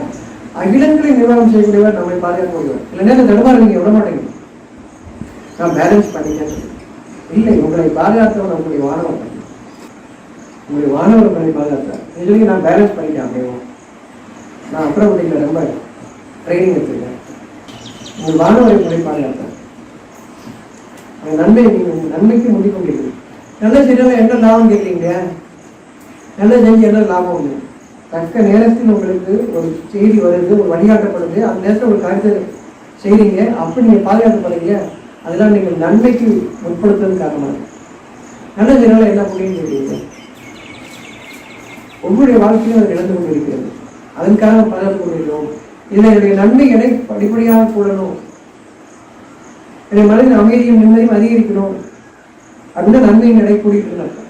[SPEAKER 2] அகிலங்களை நிர்வாகம் செய்யக்கூடியவர் நம்மை பாதுகாக்க முடியும். இல்லை நேரம் தடுமாறு நீங்க விட மாட்டேங்க, நான் பேலன்ஸ் பண்ணிக்கிறேன். இல்லை, உங்களை பாதுகாத்தவன் உங்களுடைய வானவர், உங்களுடைய வானவர் பண்ணி பாதுகாத்தார். இதுலேயும் நான் பேலன்ஸ் பண்ணிட்டேன். அப்படியே நான் அப்புறம் முடியல, ரொம்ப ட்ரைனிங் எடுத்துருக்கேன். உங்கள் வானவரை உங்களை பாதுகாத்தார். அந்த நன்மை நீங்கள் நன்மைக்கு முடி கொண்டிருக்கு. நல்ல செய்யலாம் என்ன லாபம் கேட்குறீங்க? நல்ல செஞ்சு என்ன லாபம் உண்டு? தக்க நேரத்தில் உங்களுக்கு ஒரு செய்தி வருது, ஒரு வழிகாட்டப்படுது, அந்த நேரத்தில் ஒரு கருத்தை செய்றீங்க, அப்படி நீங்கள் பாதுகாக்கப்படுறீங்க. அதெல்லாம் நீங்கள் நன்மைக்கு முற்படுத்துறது காரணமாக. நல்ல செய்யலாம் என்ன புரியும் கேட்குறீங்க? ஒவ்வொருடைய வாழ்க்கையும் அதை இழந்து கொண்டிருக்கிறது. அதற்காக பாதுகாத்து கொண்டிருக்கிறோம். இதில் என்னுடைய நன்மை எடை படிப்படியாக கூடணும், என்னுடைய மனதின் அமைதியும் நிம்மதியும் அதிகரிக்கணும் அப்படின்னா நன்மையின் எடை கூடிட்டு இருக்கும்.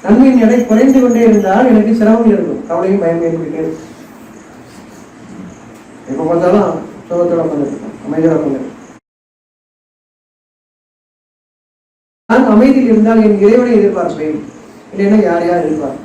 [SPEAKER 2] நன்மையின் எடை குறைந்து கொண்டே இருந்தால் எனக்கு சிரமம் இருக்கும், கவலையும் பயம் ஏற்பட்டு எப்ப பார்த்தாலும் சோகத்தோட உட்காந்துருக்கேன், அமைதியோட உட்காந்துருக்கேன். நான் அமைதியில் இருந்தால் என் இறைவனை எதிர்பார்ப்பேன், இல்லைன்னா யார் எதிர்பார்ப்பேன்.